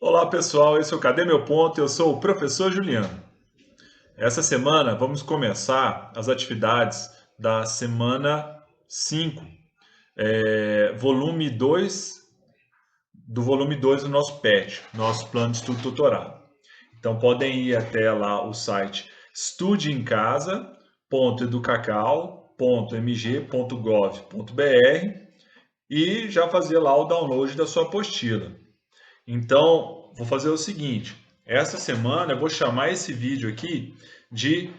Olá pessoal, esse é o Cadê Meu Ponto? Eu sou o professor Juliano. Essa semana vamos começar as atividades da semana 5, volume 2 do volume 2 do nosso PET, nosso Plano de Estudo Tutorado. Então podem ir até lá o site estudeiemcasa.educacau.mg.gov.br e já fazer lá o download da sua apostila. Então, vou fazer o seguinte: essa semana eu vou chamar esse vídeo aqui de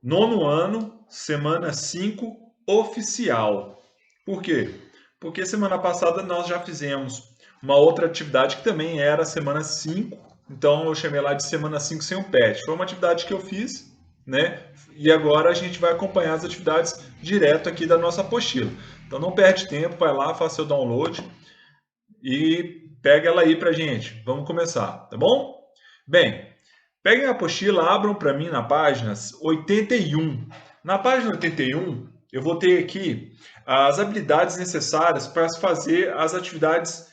nono ano, semana 5 oficial. Por quê? Porque semana passada nós já fizemos uma outra atividade que também era semana 5, então eu chamei lá de semana 5 sem o PET. Foi uma atividade que eu fiz, né? E agora a gente vai acompanhar as atividades direto aqui da nossa apostila. Então não perde tempo, vai lá, faça seu download e pega ela aí pra gente. Vamos começar, tá bom? Bem, peguem a apostila, abram para mim na página 81. Na página 81, eu vou ter aqui as habilidades necessárias para fazer as atividades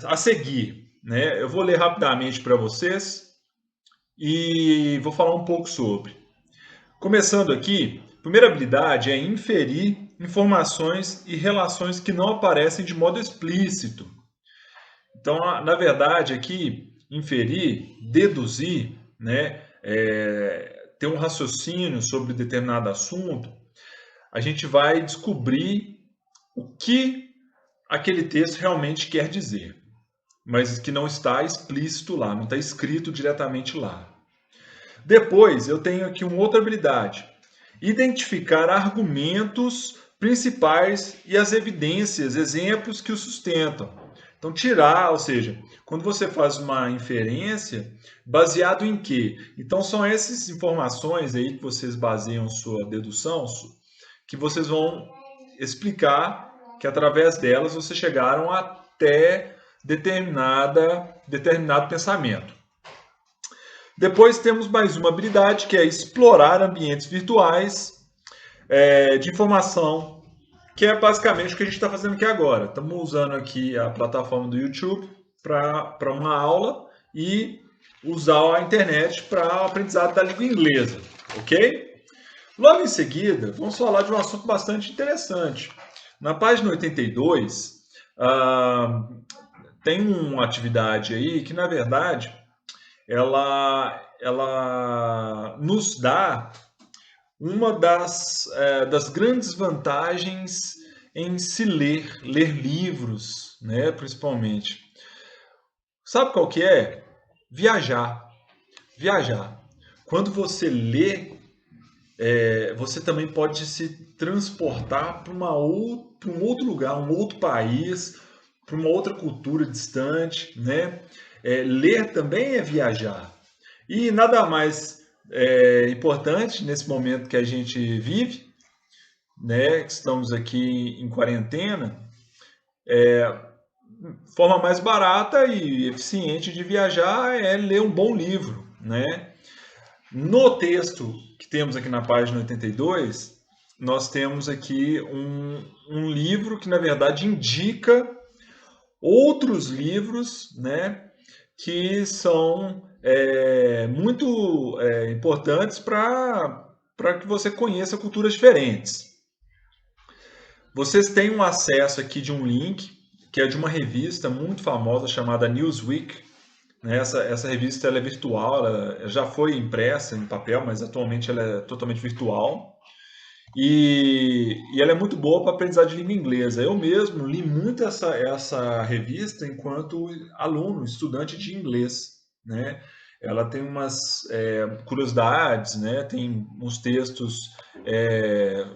a seguir, né? Eu vou ler rapidamente para vocês e vou falar um pouco sobre. Começando aqui, a primeira habilidade é inferir informações e relações que não aparecem de modo explícito. Então, na verdade, aqui, inferir, deduzir, né, ter um raciocínio sobre determinado assunto, a gente vai descobrir o que aquele texto realmente quer dizer, mas que não está explícito lá, não está escrito diretamente lá. Depois, eu tenho aqui uma outra habilidade: identificar argumentos principais e as evidências, exemplos que o sustentam. Então, tirar, ou seja, quando você faz uma inferência, baseado em quê? Então, são essas informações aí que vocês baseiam sua dedução, que vocês vão explicar que através delas vocês chegaram até determinado pensamento. Depois temos mais uma habilidade que é explorar ambientes virtuais de informação, que é basicamente o que a gente está fazendo aqui agora. Estamos usando aqui a plataforma do YouTube para uma aula e usar a internet para o aprendizado da língua inglesa, ok? Logo em seguida, vamos falar de um assunto bastante interessante. Na página 82, tem uma atividade aí que, na verdade, ela nos dá uma das grandes vantagens em se ler livros, né, principalmente. Sabe qual que é? Viajar. Viajar. Quando você lê, você também pode se transportar para um outro lugar, um outro país, para uma outra cultura distante, né? Ler também é viajar. E nada mais importante nesse momento que a gente vive, né? Que estamos aqui em quarentena, forma mais barata e eficiente de viajar é ler um bom livro, né? No texto que temos aqui na página 82, nós temos aqui um livro que, na verdade, indica outros livros, né, que são muito importantes para que você conheça culturas diferentes. Vocês têm um acesso aqui de um link, que é de uma revista muito famosa chamada Newsweek. Né? Essa revista ela é virtual, ela já foi impressa em papel, mas atualmente ela é totalmente virtual. E ela é muito boa para aprendizagem de língua inglesa. Eu mesmo li muito essa revista enquanto aluno, estudante de inglês, né? Ela tem umas curiosidades, né? Tem uns textos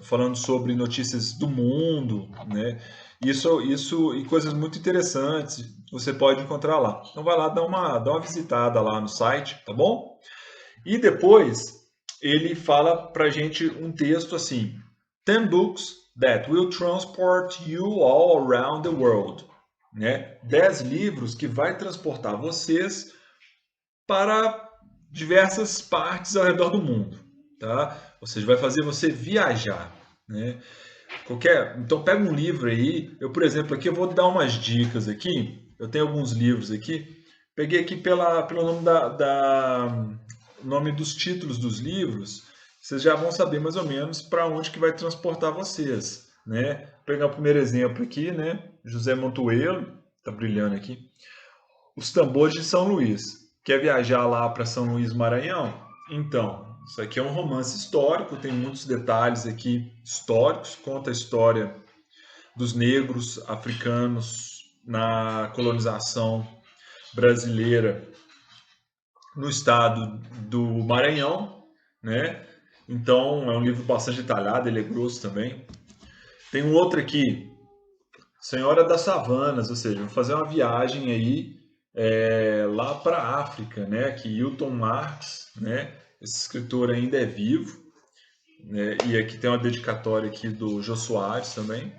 falando sobre notícias do mundo, né? Isso e coisas muito interessantes você pode encontrar lá. Então vai lá dar uma visitada lá no site, tá bom? E depois ele fala para gente um texto assim: 10 books that will transport you all around the world. Né? 10 livros que vai transportar vocês para diversas partes ao redor do mundo. Tá? Ou seja, vai fazer você viajar. Né? Então pega um livro aí. Eu, por exemplo, aqui eu vou dar umas dicas aqui. Eu tenho alguns livros aqui. Peguei aqui pelo nome nome dos títulos dos livros, vocês já vão saber mais ou menos para onde que vai transportar vocês, né? Vou pegar o primeiro exemplo aqui, né? José Montuelo, tá brilhando aqui. Os Tambores de São Luís. Quer viajar lá para São Luís, Maranhão? Então, isso aqui é um romance histórico, tem muitos detalhes aqui históricos, conta a história dos negros africanos na colonização brasileira no estado do Maranhão, né? Então é um livro bastante detalhado, ele é grosso também. Tem um outro aqui, Senhora das Savanas, ou seja, vou fazer uma viagem aí lá para a África, né? Que Hilton Marx, né? Esse escritor ainda é vivo, né? E aqui tem uma dedicatória aqui do Jô Soares também.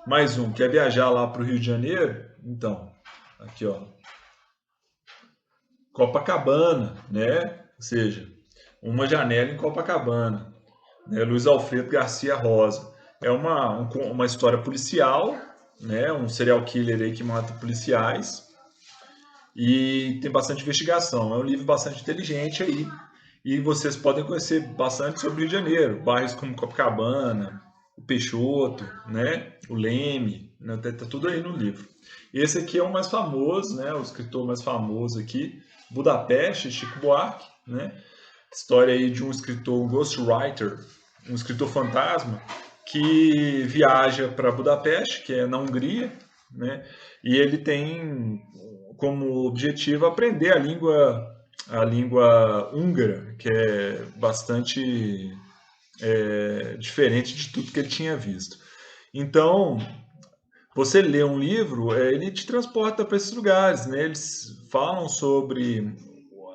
Mais um, quer viajar lá para o Rio de Janeiro? Então, aqui ó, Copacabana, né? Ou seja, uma janela em Copacabana, né? Luiz Alfredo Garcia Rosa. É uma história policial, né? Um serial killer aí que mata policiais e tem bastante investigação. É um livro bastante inteligente aí e vocês podem conhecer bastante sobre o Rio de Janeiro, bairros como Copacabana, o Peixoto, né? O Leme, né? Tá tudo aí no livro. Esse aqui é o mais famoso, né? O escritor mais famoso aqui, Budapeste, Chico Buarque, né? História aí de um escritor, um ghostwriter, um escritor fantasma, que viaja para Budapeste, que é na Hungria, né? E ele tem como objetivo aprender a língua húngara, que é bastante diferente de tudo que ele tinha visto. Então, você lê um livro, ele te transporta para esses lugares, né? Eles falam sobre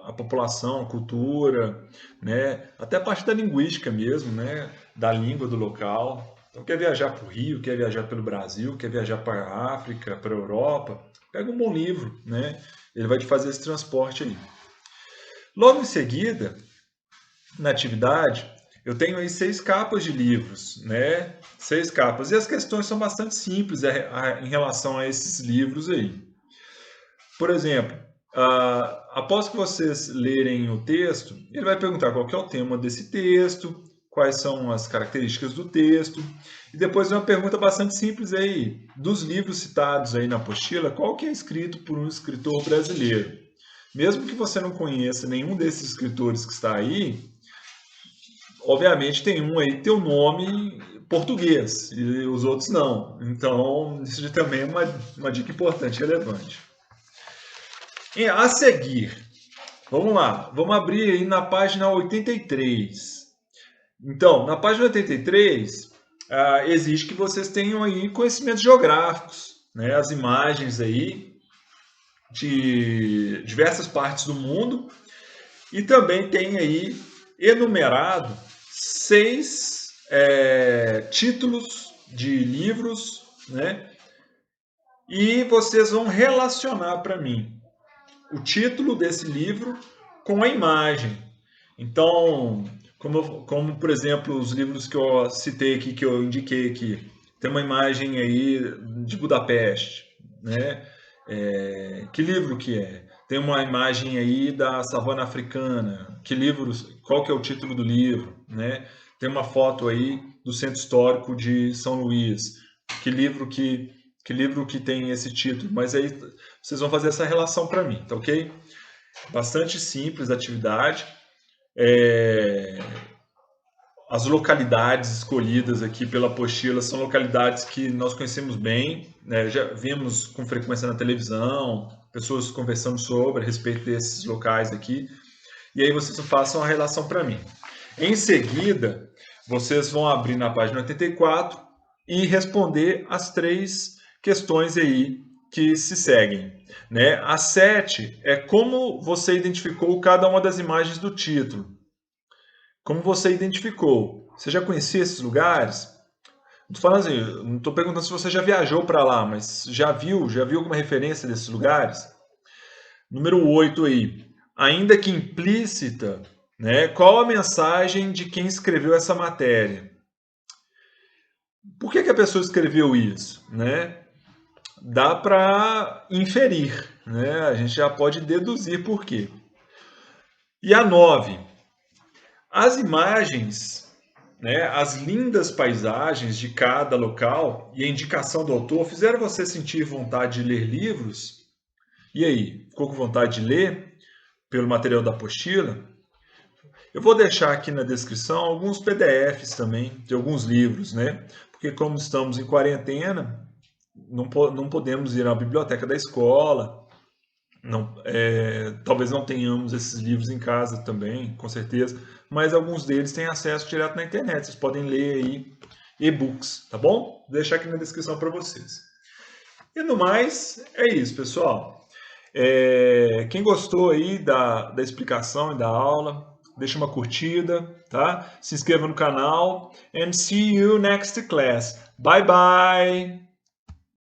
a população, a cultura, né? Até a parte da linguística mesmo, né? Da língua do local. Então, quer viajar para o Rio, quer viajar pelo Brasil, quer viajar para a África, para a Europa, pega um bom livro, né? Ele vai te fazer esse transporte aí. Logo em seguida, na atividade, eu tenho aí 6 capas de livros, né? 6 capas. E as questões são bastante simples em relação a esses livros aí. Por exemplo, após que vocês lerem o texto, ele vai perguntar qual que é o tema desse texto, quais são as características do texto, e depois uma pergunta bastante simples aí, dos livros citados aí na apostila, qual que é escrito por um escritor brasileiro? Mesmo que você não conheça nenhum desses escritores que está aí, obviamente tem um aí que tem o nome português e os outros não. Então, isso também é uma dica importante, relevante. E a seguir, vamos lá, vamos abrir aí na página 83. Então, na página 83, exige que vocês tenham aí conhecimentos geográficos, né? As imagens aí de diversas partes do mundo e também tem aí enumerado 6 títulos de livros, né? E vocês vão relacionar para mim o título desse livro com a imagem. Então, como por exemplo os livros que eu citei aqui, que eu indiquei aqui, tem uma imagem aí de Budapeste, né? Que livro que é? Tem uma imagem aí da savana africana. Que livro? Qual que é o título do livro, né? Tem uma foto aí do Centro Histórico de São Luís. Que livro que tem esse título? Mas aí vocês vão fazer essa relação para mim, tá ok? Bastante simples a atividade. As localidades escolhidas aqui pela apostila são localidades que nós conhecemos bem, né? Já vimos com frequência na televisão, pessoas conversando sobre a respeito desses locais aqui. E aí vocês façam a relação para mim. Em seguida, vocês vão abrir na página 84 e responder as 3 questões aí que se seguem, né? A 7 é como você identificou cada uma das imagens do título. Como você identificou? Você já conhecia esses lugares? Não estou falando assim, não estou perguntando se você já viajou para lá, mas já viu alguma referência desses lugares? Número 8 aí. Ainda que implícita, né? Qual a mensagem de quem escreveu essa matéria? Por que a pessoa escreveu isso, né? dá para inferir, né? A gente já pode deduzir por quê. E a 9, as imagens, né, as lindas paisagens de cada local e a indicação do autor fizeram você sentir vontade de ler livros? E aí, ficou com vontade de ler pelo material da apostila? Eu vou deixar aqui na descrição alguns PDFs também de alguns livros, né? Porque como estamos em quarentena, não podemos ir à biblioteca da escola, talvez não tenhamos esses livros em casa também, com certeza, mas alguns deles têm acesso direto na internet, vocês podem ler aí e-books, tá bom? Vou deixar aqui na descrição para vocês. E no mais, é isso, pessoal. Quem gostou aí da explicação e da aula, deixa uma curtida, tá? Se inscreva no canal and see you next class. Bye bye!